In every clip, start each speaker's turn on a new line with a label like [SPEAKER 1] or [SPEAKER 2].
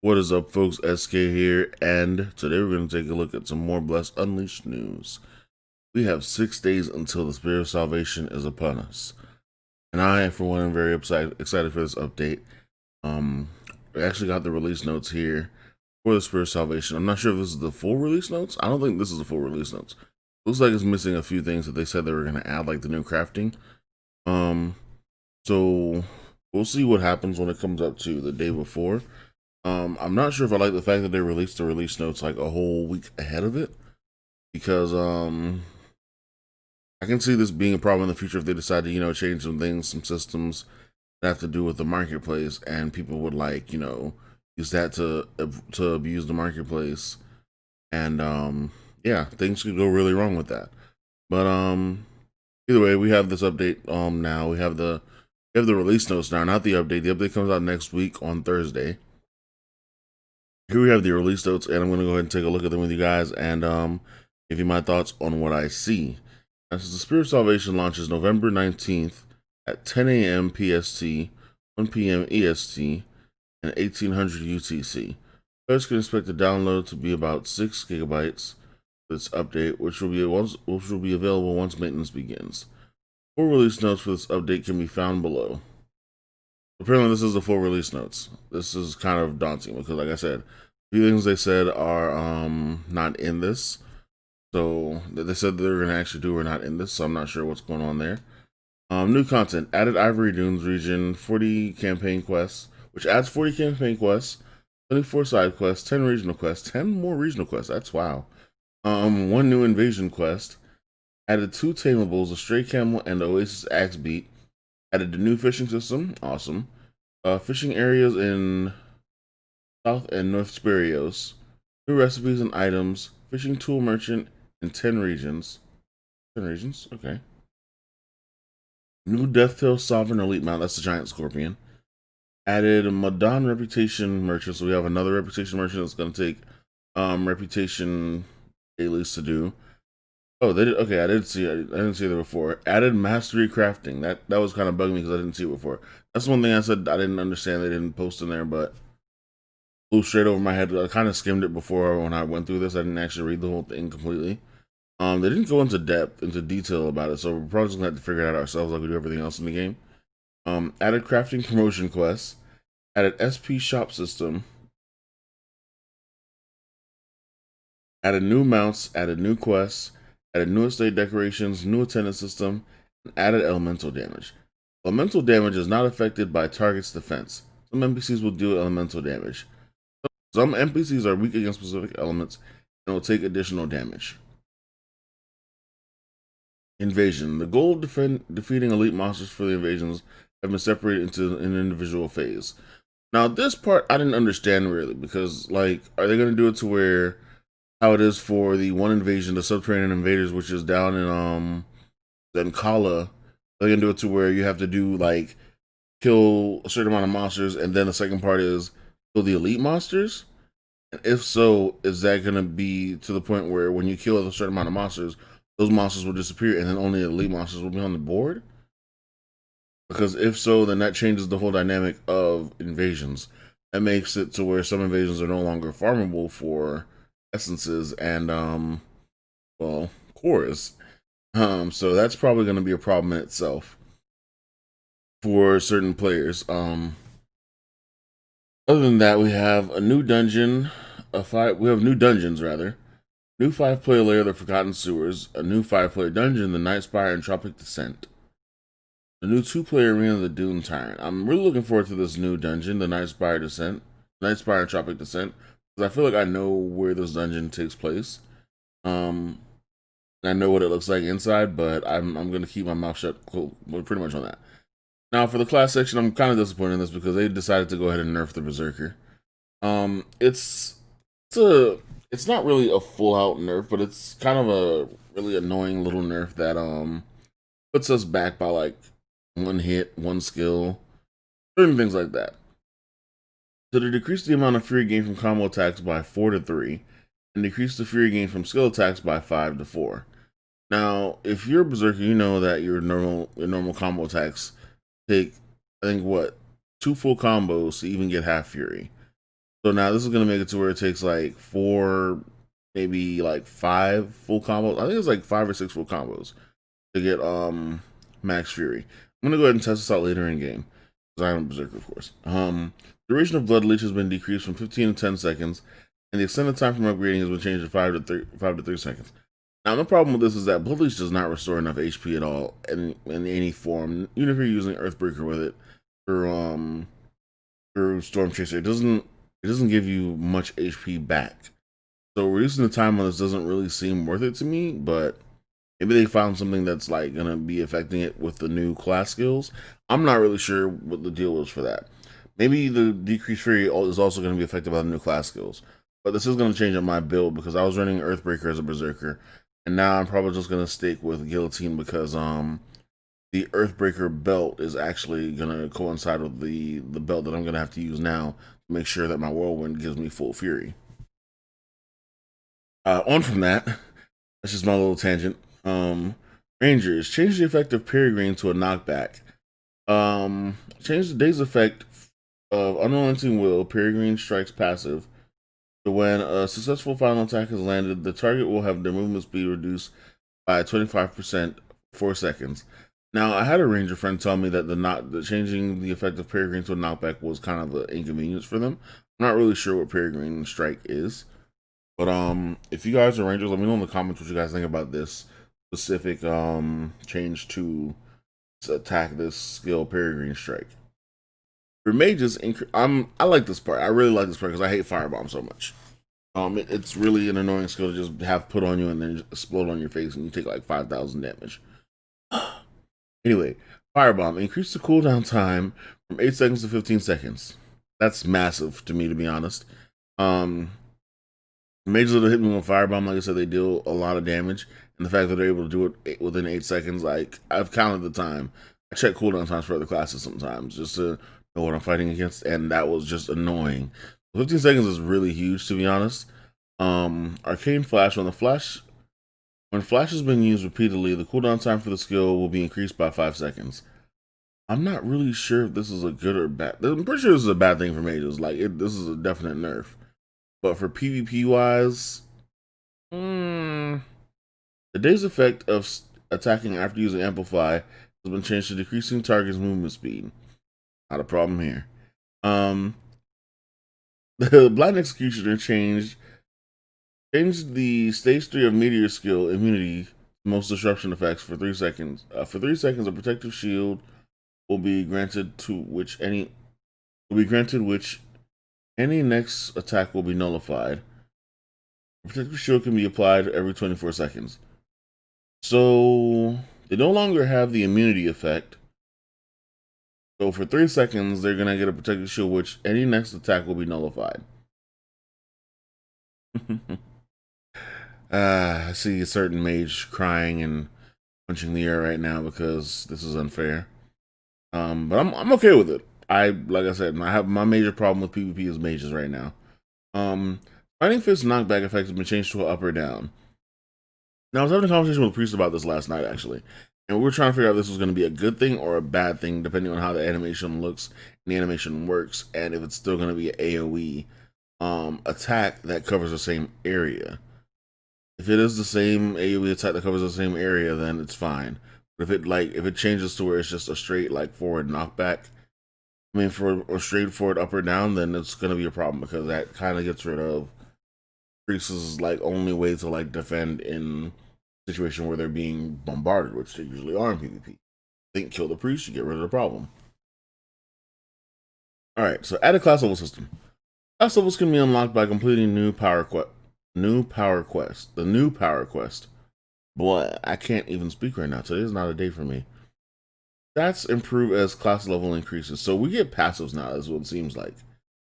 [SPEAKER 1] What is up, folks? SK here, and today we're going to take a look at some more Bless Unleashed news. We have 6 days until the Spirit of Salvation is upon us, and I, for one, am very excited for this update. We actually got the release notes here for the Spirit of Salvation. I'm not sure if this is the full release notes. I don't think this is the full release notes. Looks like it's missing a few things that they said they were going to add, like the new crafting. So we'll see what happens when it comes up to the day before. I'm not sure if I like the fact that they released the release notes like a whole week ahead of it, because I can see this being a problem in the future if they decide to, change some things, some systems that have to do with the marketplace, and people would use that to abuse the marketplace, and yeah, things could go really wrong with that. But either way, we have this update now. We have the release notes now, not the update. The update comes out next week on Thursday. Here we have the release notes, and I'm going to go ahead and take a look at them with you guys and give you my thoughts on what I see. As the Spirit of Salvation launches November 19th at 10 a.m. PST, 1 p.m. EST, and 1800 UTC. Players can expect the download to be about 6 gigabytes for this update, which will be available once maintenance begins. Full release notes for this update can be found below. Apparently, this is the full release notes. This is kind of daunting because, like I said, a few things they said are not in this. So they said they're going to actually do are not in this. So I'm not sure what's going on there. New content: added Ivory Dunes region, 40 campaign quests, which adds 40 campaign quests, 24 side quests, 10 regional quests, 10 more regional quests. That's wow. One new invasion quest. Added 2 tamables, a stray camel and the Oasis axe beat. Added the new fishing system, awesome. Fishing areas in South and North Spirios. New recipes and items. Fishing tool merchant in 10 regions. 10 regions, okay. New Deathtail Sovereign Elite Mount, that's the giant scorpion. Added Madon Reputation Merchant, so we have another Reputation Merchant that's going to take Reputation dailies to do. Oh, they did. Okay, I didn't see it. I didn't see it before. Added mastery crafting. That was kind of bugging me because I didn't see it before. That's one thing I said I didn't understand. They didn't post in there, but flew straight over my head. I kind of skimmed it before when I went through this. I didn't actually read the whole thing completely. They didn't go into detail about it, so we're probably just gonna have to figure it out ourselves like we do everything else in the game. Added crafting promotion quests. Added SP shop system. Added new mounts. Added new quests. Added new estate decorations, new attendance system, and added elemental damage. Elemental damage is not affected by target's defense. Some NPCs will deal elemental damage. Some NPCs are weak against specific elements and will take additional damage. Invasion. The goal of defeating elite monsters for the invasions have been separated into an individual phase. Now, this part I didn't understand really because, are they going to do it to where how it is for the one invasion, the subterranean invaders, which is down in Kala? They're gonna do it to where you have to do kill a certain amount of monsters, and then the second part is kill the elite monsters. And if so, is that gonna be to the point where when you kill a certain amount of monsters, those monsters will disappear, and then only the elite monsters will be on the board? Because if so, then that changes the whole dynamic of invasions. That makes it to where some invasions are no longer farmable for essences and cores. So that's probably going to be a problem in itself for certain players. Other than that, we have a new dungeon, we have new dungeons rather. New 5-player layer, the Forgotten Sewers, a new 5-player dungeon, the Night Spire and Tropic Descent. The new 2-player arena, the Dune Tyrant. I'm really looking forward to this new dungeon, the Night Spire and Tropic Descent. I feel like I know where this dungeon takes place. I know what it looks like inside, but I'm going to keep my mouth shut pretty much on that. Now, for the class section, I'm kind of disappointed in this because they decided to go ahead and nerf the Berserker. It's not really a full-out nerf, but it's kind of a really annoying little nerf that puts us back by 1 hit, 1 skill, certain things like that. So they decrease the amount of fury gain from combo attacks by 4 to 3, and decrease the fury gain from skill attacks by 5 to 4. Now, if you're a Berserker, you know that your normal combo attacks take, I think, 2 full combos to even get half fury. So now this is gonna make it to where it takes like 4, maybe like 5 full combos. I think it's like 5 or 6 full combos to get max fury. I'm gonna go ahead and test this out later in game because I'm a berserker, of course. Duration of blood leech has been decreased from 15 to 10 seconds, and the extended time from upgrading has been changed to 5 to 3 seconds. Now the problem with this is that blood leech does not restore enough HP at all in any form, even if you're using Earthbreaker with it for Storm Chaser. It doesn't give you much HP back. So reducing the time on this doesn't really seem worth it to me, but maybe they found something that's like gonna be affecting it with the new class skills. I'm not really sure what the deal was for that. Maybe the decreased fury is also going to be affected by the new class skills. But this is going to change up my build because I was running Earthbreaker as a berserker, and now I'm probably just going to stick with guillotine because the Earthbreaker belt is actually going to coincide with the belt that I'm going to have to use now to make sure that my whirlwind gives me full fury. On from that, that's just my little tangent. Rangers, change the effect of Peregrine to a knockback. Change the day's effect of Unrelenting Will, Peregrine Strike's passive. So when a successful final attack is landed, the target will have their movement speed reduced by 25% 4 seconds. Now, I had a ranger friend tell me that the changing the effect of Peregrine to a knockback was kind of an inconvenience for them. I'm not really sure what Peregrine Strike is. But if you guys are rangers, let me know in the comments what you guys think about this specific change to attack this skill, Peregrine Strike. For mages, I like this part. I really like this part because I hate Firebomb so much. It's really an annoying skill to just have put on you and then explode on your face and you take like 5,000 damage. Anyway, Firebomb, increase the cooldown time from 8 seconds to 15 seconds. That's massive to me, to be honest. Mages that hit me with Firebomb, like I said, they deal a lot of damage. And the fact that they're able to do it within 8 seconds, like, I've counted the time. I check cooldown times for other classes sometimes just to know what I'm fighting against, and that was just annoying. 15 seconds is really huge, to be honest. Arcane Flash, when Flash has been used repeatedly, the cooldown time for the skill will be increased by 5 seconds. I'm not really sure if this is a good or bad. I'm pretty sure this is a bad thing for mages. Like, this is a definite nerf. But for PvP wise, the day's effect of attacking after using Amplify has been changed to decreasing target's movement speed. Not a problem here. The Blind Executioner changed the stage 3 of Meteor skill immunity most disruption effects for 3 seconds. For 3 seconds, a protective shield will be granted which any next attack will be nullified. The protective shield can be applied every 24 seconds. So they no longer have the immunity effect. So for 3 seconds, they're gonna get a protective shield, which any next attack will be nullified. I see a certain mage crying and punching the air right now because this is unfair. But I'm okay with it. Like I said, I have my major problem with PvP is mages right now. Fighting Fist knockback effect has been changed to an up or down. Now I was having a conversation with Priest about this last night actually, and we were trying to figure out if this was going to be a good thing or a bad thing depending on how the animation looks and the animation works, and if it's still going to be an AOE attack that covers the same area. If it is the same AoE attack that covers the same area, then it's fine. But if it changes to where it's just a straight like forward knockback, I mean for a straight forward up or down, then it's gonna be a problem because that kind of gets rid of Priest's like only way to like defend in a situation where they're being bombarded, which they usually are in PvP. Think kill the priest, you get rid of the problem. Alright, so add a class level system. Class levels can be unlocked by completing the new power quest. Boy, I can't even speak right now. Today is not a day for me. Stats improve as class level increases. So we get passives now, is what it seems like.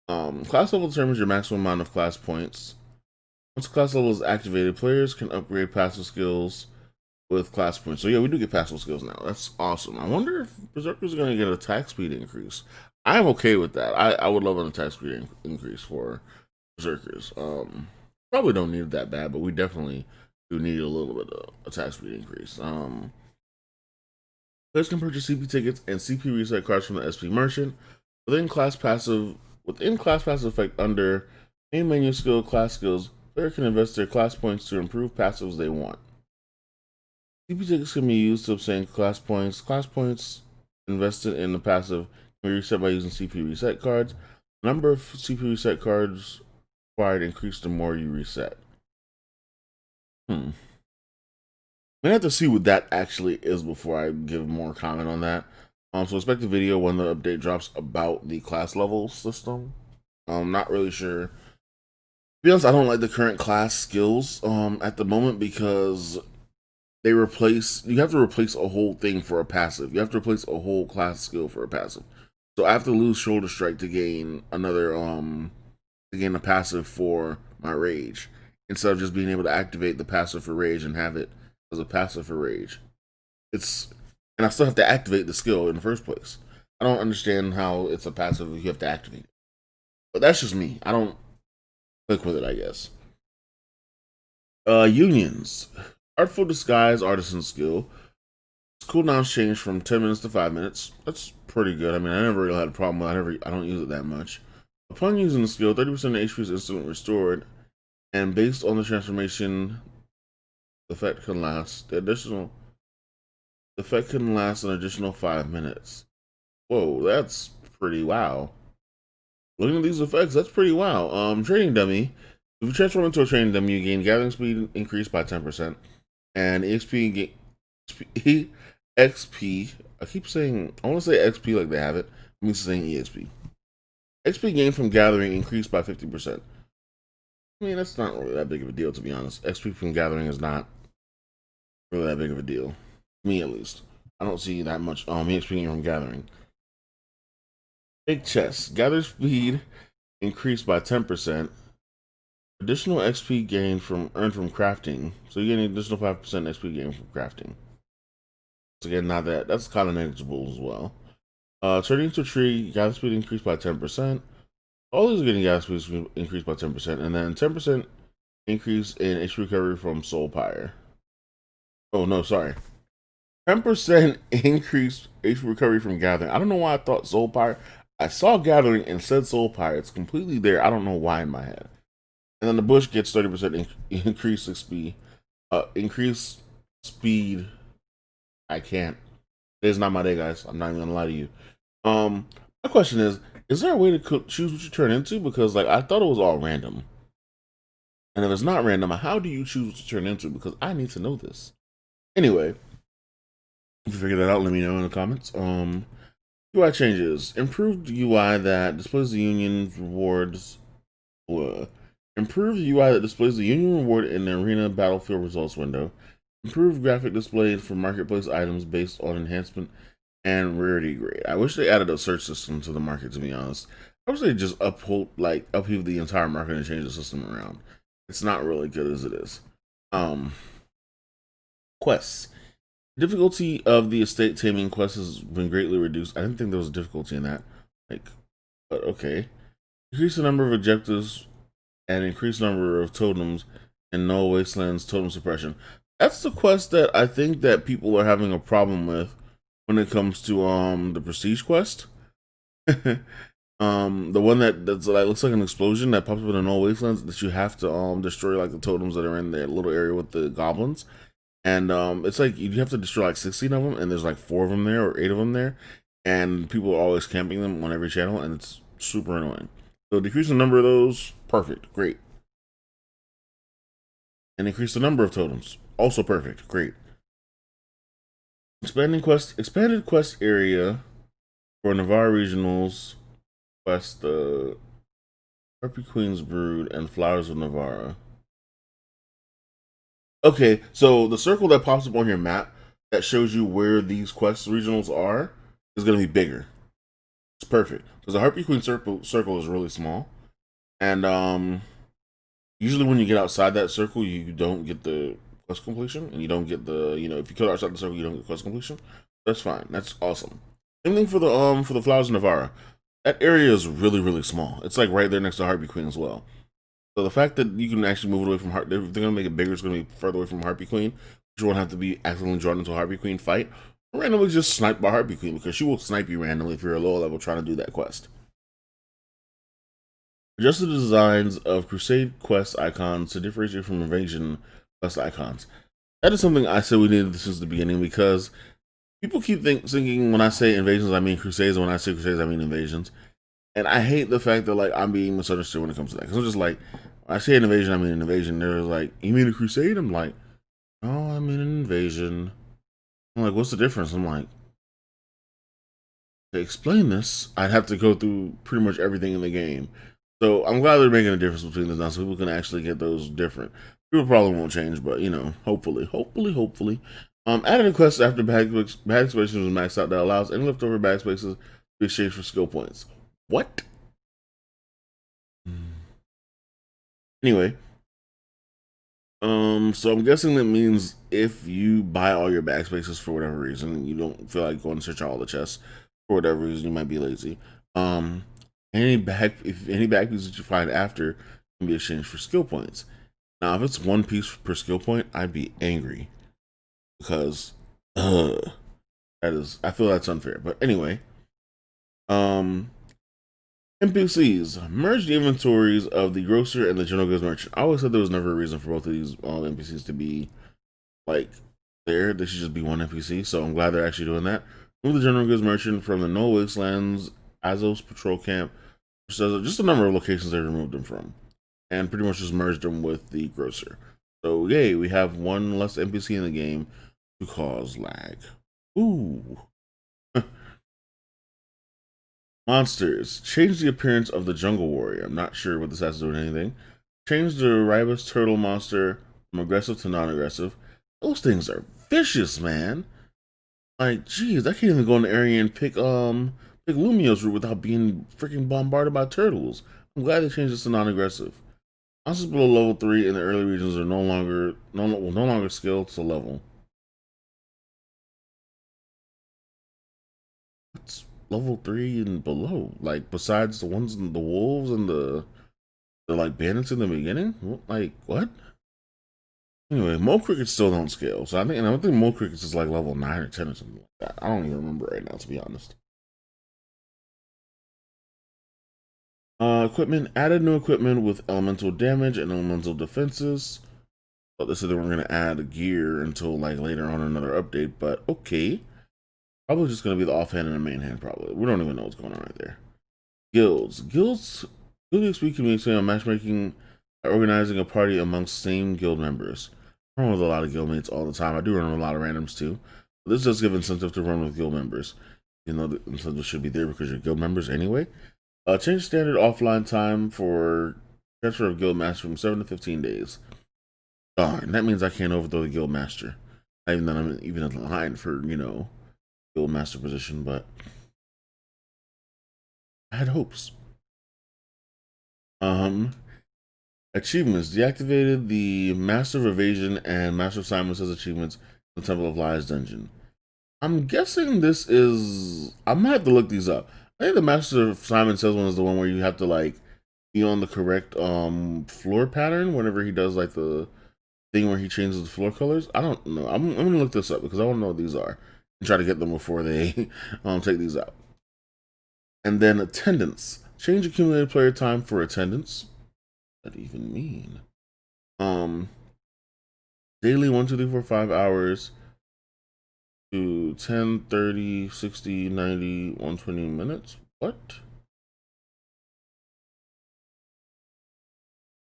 [SPEAKER 1] Class level determines your maximum amount of class points. Once class level is activated, players can upgrade passive skills with class points. So yeah, we do get passive skills now. That's awesome. I wonder if Berserker's going to get an attack speed increase. I'm okay with that. I would love an attack speed increase for Berserkers. Probably don't need it that bad, but we definitely do need a little bit of attack speed increase. Players can purchase CP tickets and CP reset cards from the SP merchant. Within class passive Within class passive effect under main menu skill, class skills, player can invest their class points to improve passives they want. CP tickets can be used to obtain class points. Class points invested in the passive can be reset by using CP reset cards. The number of CP reset cards required increase the more you reset. I'm gonna have to see what that actually is before I give more comment on that. So expect the video when the update drops about the class level system. I'm not really sure. To be honest, I don't like the current class skills at the moment because they replace, you have to replace a whole thing for a passive. You have to replace a whole class skill for a passive. So I have to lose shoulder strike to gain another to gain a passive for my rage, instead of just being able to activate the passive for rage and have it as a passive for rage. And I still have to activate the skill in the first place. I don't understand how it's a passive if you have to activate it. But that's just me. I don't click with it, I guess. Unions. Artful Disguise Artisan Skill. Cooldown's changed from 10 minutes to 5 minutes. That's pretty good. I mean, I never really had a problem with it. I don't use it that much. Upon using the skill, 30% of HP is instantly restored. And based on the transformation, the effect can last. The effect can last an additional 5 minutes. Whoa, that's pretty wow. Looking at these effects, that's pretty wow. Training Dummy. If you transform into a training dummy, you gain gathering speed increased by 10%. And EXP, XP, I keep saying, I want to say XP like they have it. I'm saying EXP. XP gained from gathering increased by 50%. I mean, that's not really that big of a deal, to be honest. XP from gathering is not really that big of a deal. Me, at least. I don't see that much EXP gained from gathering. Big chest. Gather speed increased by 10%. Additional XP gained earned from crafting. So you get an additional 5% XP gained from crafting. So again, not that. That's kind of negligible as well. Turning into a tree, gather speed increased by 10%. All these are getting gather speed increased by 10%. And then 10% increase in HP recovery from Soul Pyre. Oh, no, sorry. 10% increased HP recovery from gathering. I don't know why I thought Soul Pyre. I saw gathering and said Soul Pyre. It's completely there. I don't know why in my head. And then the bush gets 30% increased speed. Increased speed. I can't. Today's not my day, guys. I'm not even gonna lie to you. My question is there a way to choose what you turn into? Because like I thought it was all random. And if it's not random, how do you choose what you turn into? Because I need to know this. Anyway, if you figure that out, let me know in the comments. UI changes. Improved UI that displays the union's rewards. Improved UI that displays the union reward in the arena battlefield results window. Improved graphic displays for marketplace items based on enhancement and rarity grade. I wish they added a search system to the market, to be honest. I wish they just upheave the entire market and change the system around. It's not really good as it is. Quests. Difficulty of the estate taming quest has been greatly reduced. I didn't think there was a difficulty in that. But okay. Increase the number of objectives and increase number of totems in No Wasteland's totem suppression. That's the quest that I think that people are having a problem with when it comes to the prestige quest. The one that's like looks like an explosion that pops up in No Wastelands that you have to destroy like the totems that are in that little area with the goblins. And it's like you have to destroy like 16 of them, and there's like 4 of them there or 8 of them there, and people are always camping them on every channel, and it's super annoying. So decrease the number of those, perfect, great. And increase the number of totems, also perfect, great. Expanded quest area for Navarre Regionals quest the Harpy Queen's Brood and Flowers of Navarre. Okay, so the circle that pops up on your map that shows you where these quest regionals are is going to be bigger. It's perfect because the Harpy Queen circle is really small, and usually when you get outside that circle, you don't get the quest completion, and you don't get the if you kill outside the circle, you don't get quest completion. That's fine. That's awesome. Same thing for the Flowers of Navarre. That area is really small. It's like right there next to Harpy Queen as well. So the fact that you can actually move it away from they're gonna make it bigger. It's gonna be further away from Harpy Queen. You won't have to be accidentally drawn into a Harpy Queen fight, or randomly just sniped by Harpy Queen because she will snipe you randomly if you're a low level trying to do that quest. Adjusted the designs of Crusade quest icons to differentiate from Invasion quest icons. That is something I said we needed since the beginning, because people keep thinking when I say invasions, I mean Crusades, and when I say Crusades, I mean invasions. And I hate the fact that like I'm being misunderstood when it comes to that. Because I'm just like, when I say an invasion, I mean an invasion. They're like, you mean a crusade? I'm like, oh, I mean an invasion. I'm like, what's the difference? I'm like, to explain this, I'd have to go through pretty much everything in the game. So I'm glad they're making a difference between this now, so people can actually get those different. People probably won't change, but you know, hopefully. Added a quest after bag spaces was maxed out that allows any leftover bag spaces to be exchanged for skill points. What? Anyway, so I'm guessing that means if you buy all your backspaces for whatever reason, you don't feel like going to search all the chests for whatever reason, you might be lazy. Um, if any back pieces that you find after can be exchanged for skill points. Now, if it's one piece per skill point, I'd be angry because, I feel that's unfair. But anyway, um, NPCs merge the inventories of the grocer and the general goods merchant. I always said there was never a reason for both of these NPCs to be like there. They should just be one NPC. So I'm glad they're actually doing that. Move the general goods merchant from the Null Wastelands, Azos Patrol Camp, just a number of locations they removed them from, and pretty much just merged them with the grocer. So yay, we have one less NPC in the game to cause lag. Ooh. Monsters. Change the appearance of the jungle warrior. I'm not sure what this has to do with anything. Change the Ribus turtle monster from aggressive to non-aggressive. Those things are vicious, man. Like, geez, I can't even go in the area and pick Lumio's route without being freaking bombarded by turtles. I'm glad they changed this to non-aggressive. Monsters below level 3 in the early regions are no longer scaled to level. What's level 3 and below? Like, besides the ones in the wolves and the like bandits in the beginning? Like, what? Anyway, mole crickets still don't scale. So I don't think mole crickets is like level 9 or 10 or something like that. I don't even remember right now, to be honest. Equipment. Added new equipment with elemental damage and elemental defenses. But they said they weren't going to add gear until like later on in another update, but okay. Probably just going to be the offhand and the main hand, probably. We don't even know what's going on right there. Guilds. Guild XP can be explained on matchmaking by organizing a party amongst same guild members. I run with a lot of guildmates all the time. I do run with a lot of randoms too. But this does give incentive to run with guild members. You know, the incentive should be there because you're guild members anyway. Change standard offline time for transfer of guild master from 7 to 15 days. Darn, that means I can't overthrow the guild master. Not even that I'm even in line for, you know, guild master position, but I had hopes. Achievements. Deactivated the Master of Evasion and Master of Silence as achievements in the Temple of Lies dungeon. I'm guessing this is. I might have to look these up. I think the Master of Simon Says one is the one where you have to like be on the correct floor pattern whenever he does like the thing where he changes the floor colors. I don't know. I'm gonna look this up because I want to know what these are and try to get them before they take these out. And then attendance. Change accumulated player time for attendance. What does that even mean? Daily 1, 2, 3, 4, 5 hours to 10, 30, 60, 90, 120 minutes. What?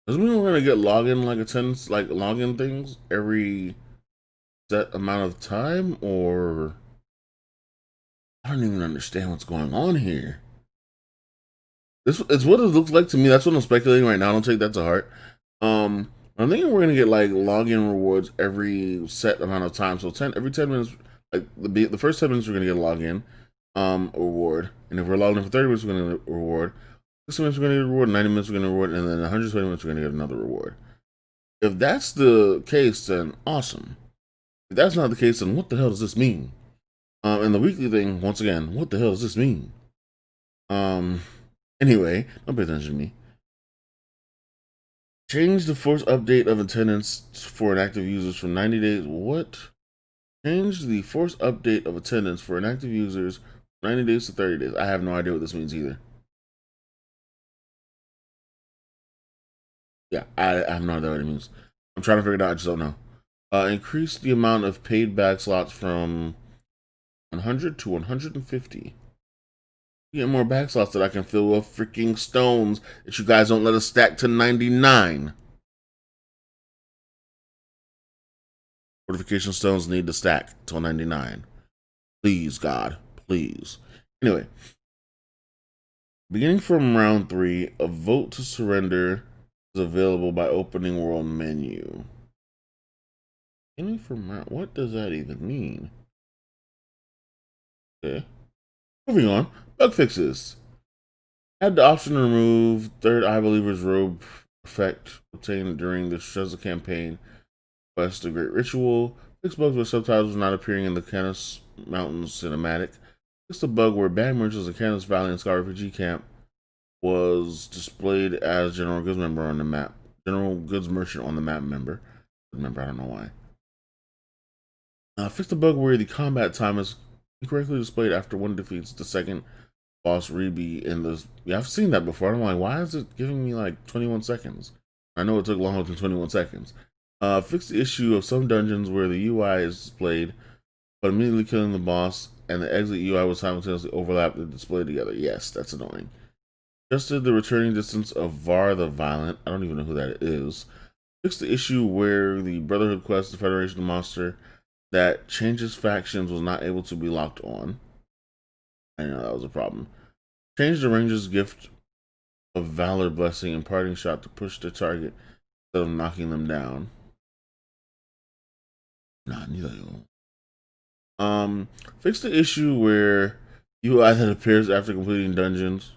[SPEAKER 1] Does it mean we're gonna get login like attendance, like login things every set amount of time, or I don't even understand what's going on here. This is what it looks like to me. That's what I'm speculating right now. Don't take that to heart. I'm thinking we're gonna get like login rewards every set amount of time. So every 10 minutes, like the first 10 minutes, we're gonna get a login reward, and if we're logged in for 30 minutes, we're gonna get a reward. 60 minutes, we're gonna get a reward. 90 minutes, we're gonna get a reward, and then 120 minutes, we're gonna get another reward. If that's the case, then awesome. If that's not the case, then what the hell does this mean? And the weekly thing, once again, what the hell does this mean? Anyway, don't pay attention to me. Change the force update of attendance for inactive users from 90 days. What? Change the force update of attendance for inactive users from 90 days to 30 days. I have no idea what this means either. Yeah, I have no idea what it means. I'm trying to figure it out. I just don't know. Increase the amount of paid bag slots from 100 to 150. Get more bag slots that I can fill with freaking stones that you guys don't let us stack to 99. Fortification stones need to stack till 99. Please, God, please. Anyway, beginning from round 3, a vote to surrender is available by opening world menu. Beginning from round, what does that even mean? Okay. Moving on, bug fixes. Had the option to remove Third Eye Believer's robe effect obtained during the Shezza campaign. Quest the Great Ritual. Fix bugs where subtitles not appearing in the Canis Mountains cinematic. Fix the bug where bag merchants of Canis Valley and Scar Refugee Camp was displayed as General Goods member on the map. General Goods merchant on the map member. I don't know why. Fix the bug where the combat time is incorrectly displayed after one defeats the second boss Reby in this. Yeah, I've seen that before. I'm like, why is it giving me like 21 seconds? I know it took longer than 21 seconds. Fix the issue of some dungeons where the UI is displayed, but immediately killing the boss and the exit UI will simultaneously overlap the display together. Yes, that's annoying. Adjusted the returning distance of Var the Violent. I don't even know who that is. Fix the issue where the Brotherhood quest, the Federation monster that changes factions was not able to be locked on. I know that was a problem. Change the ranger's gift of Valor Blessing and Parting Shot to push the target instead of knocking them down. Nah, neither. Fix the issue where UI that appears after completing dungeons.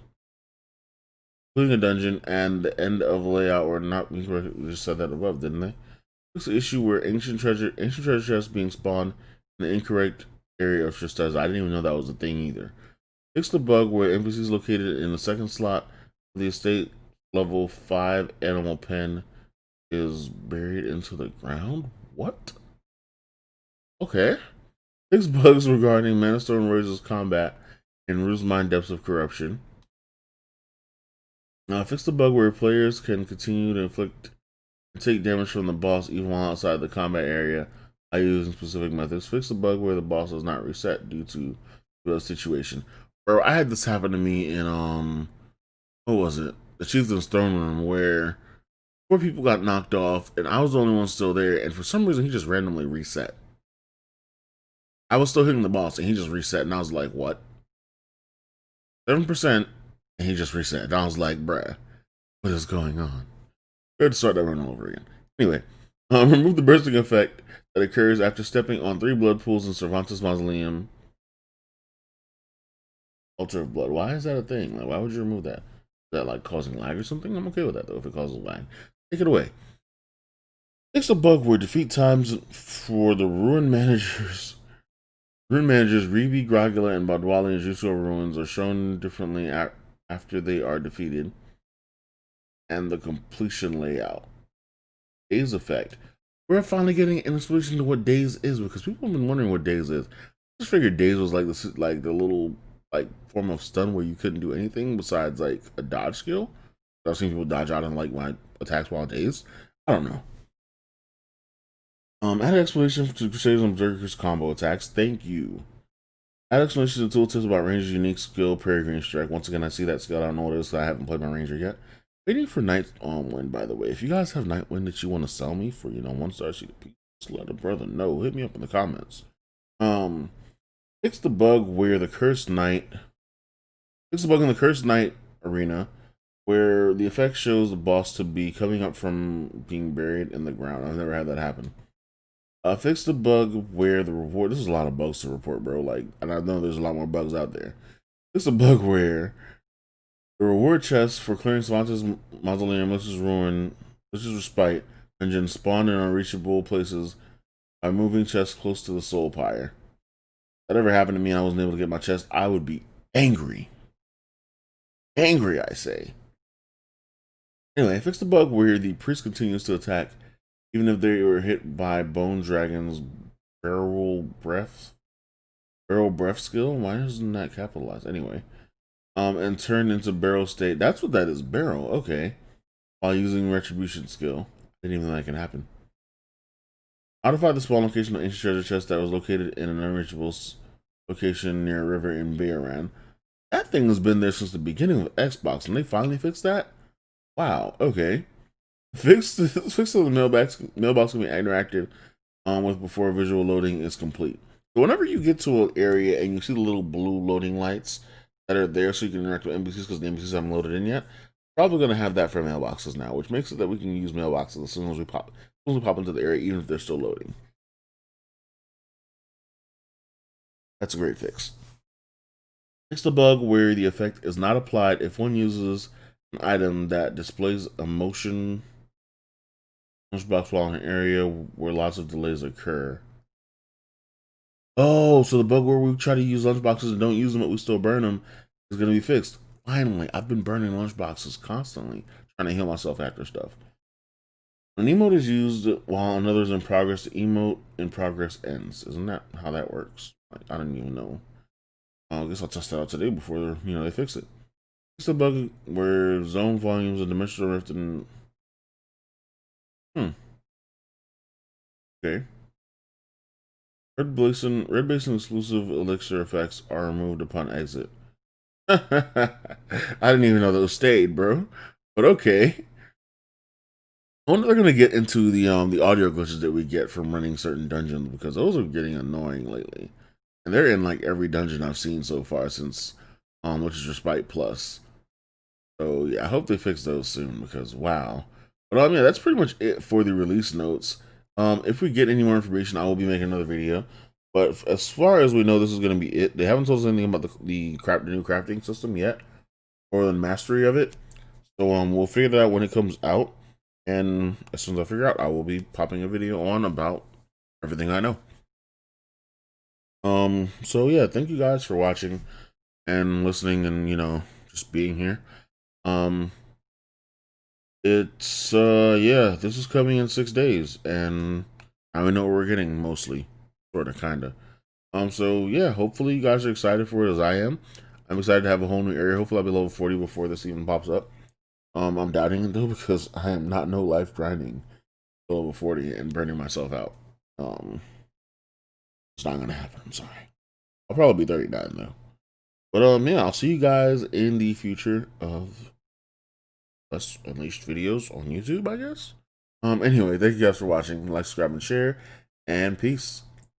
[SPEAKER 1] Completing a dungeon and the end of layout were not being correct. We just said that above, didn't they? Fix the issue where ancient treasure chests being spawned in the incorrect area of Tristeza. I didn't even know that was a thing either. Fix the bug where NPCs located in the second slot of the estate level 5 animal pen is buried into the ground. What? Okay. Fix bugs regarding Manastone Rage's combat and Rue's Mind Depths of Corruption. Fix the bug where players can continue to inflict and take damage from the boss even while outside the combat area by using specific methods. Fix the bug where the boss does not reset due to the situation. Bro, I had this happen to me in what was it? The Chieftain's Throne Room, where 4 people got knocked off and I was the only one still there, and for some reason he just randomly reset. I was still hitting the boss and he just reset, and I was like, what? 7%, and he just reset. And I was like, bruh, what is going on? We had to start that run all over again. Anyway, remove the bursting effect that occurs after stepping on 3 blood pools in Cervantes Mausoleum. Altar of Blood. Why is that a thing? Like, why would you remove that? Is that like causing lag or something? I'm okay with that though, if it causes lag. Take it away. Fix a bug where defeat times for the Ruin managers Reby, Grogula, and Badwali and Jutsu ruins are shown differently after they are defeated, and the completion layout. Days effect. We're finally getting an explanation to what Days is, because people have been wondering what Days is. I just figured Days was like the little like form of stun where you couldn't do anything besides like a dodge skill. I've seen people dodge out on like my attacks while Days. I don't know. Add explanation to Crusaders and Berserker's combo attacks. Thank you. Add explanation to tooltips about Ranger's unique skill, Peregrine Strike. Once again, I see that skill. I don't know what it is because I haven't played my Ranger yet. Waiting for Night Wind, by the way. If you guys have Night Wind that you want to sell me for, 1-star sheet of just let a brother know. Hit me up in the comments. Fix the bug where the Cursed Knight. Fix the bug in the Cursed Knight arena where the effect shows the boss to be coming up from being buried in the ground. I've never had that happen. Fix the bug where the reward. This is a lot of bugs to report, bro. Like, and I know there's a lot more bugs out there. Fix the bug where the reward chest for clearing Cervantes Mausoleum, which is Respite, dungeon spawn in unreachable places by moving chests close to the Soul Pyre. If that ever happened to me and I wasn't able to get my chest, I would be angry. Angry, I say. Anyway, fix the bug where the priest continues to attack even if they were hit by Bone Dragon's barrel breath skill. Why isn't that capitalized? Anyway, and turned into barrel state. That's what that is, barrel. Okay. while using retribution skill. Didn't even know that can happen. Modify the spawn location of ancient treasure chest that was located in an unreachable location near a river in Bayaran. That thing has been there since the beginning of Xbox, and they finally fixed that? Wow, okay. Fix so the mailbox can be interactive with before visual loading is complete. So whenever you get to an area and you see the little blue loading lights that are there so you can interact with NPCs because the NPCs haven't loaded in yet, probably going to have that for mailboxes now, which makes it that we can use mailboxes as soon as we pop into the area, even if they're still loading. That's a great fix. Fix the bug where the effect is not applied if one uses an item that displays a motion lunchbox while in an area where lots of delays occur. Oh, so the bug where we try to use lunchboxes and don't use them but we still burn them is going to be fixed. Finally, I've been burning lunchboxes constantly, trying to heal myself after stuff. When emote is used while another is in progress, the emote in progress ends. Isn't that how that works? Like, I don't even know. I guess I'll test that out today before they fix it. It's a bug where zone volumes and dimensional rift and okay. Red basin exclusive elixir effects are removed upon exit. I didn't even know those stayed, bro. But okay. I wonder if they're gonna get into the audio glitches that we get from running certain dungeons, because those are getting annoying lately. And they're in like every dungeon I've seen so far since which is Respite Plus. So yeah, I hope they fix those soon, because wow. But yeah, that's pretty much it for the release notes. If we get any more information, I will be making another video. But as far as we know, this is going to be it. They haven't told us anything about the new crafting system yet, or the mastery of it. So we'll figure that out when it comes out. And as soon as I figure out, I will be popping a video on about everything I know. So yeah, thank you guys for watching and listening, and just being here. It's yeah, this is coming in 6 days, and I know what we're getting, mostly, sort of, kind of. So yeah, hopefully you guys are excited for it as I am. I'm excited to have a whole new area. Hopefully I'll be level 40 before this even pops up. I'm doubting it though, because I am not no life grinding level 40 and burning myself out. It's not gonna happen. I'm sorry. I'll probably be 39 though. But yeah, I'll see you guys in the future of Less Unleashed videos on YouTube, I guess. Anyway, thank you guys for watching. Like, subscribe, and share, and peace.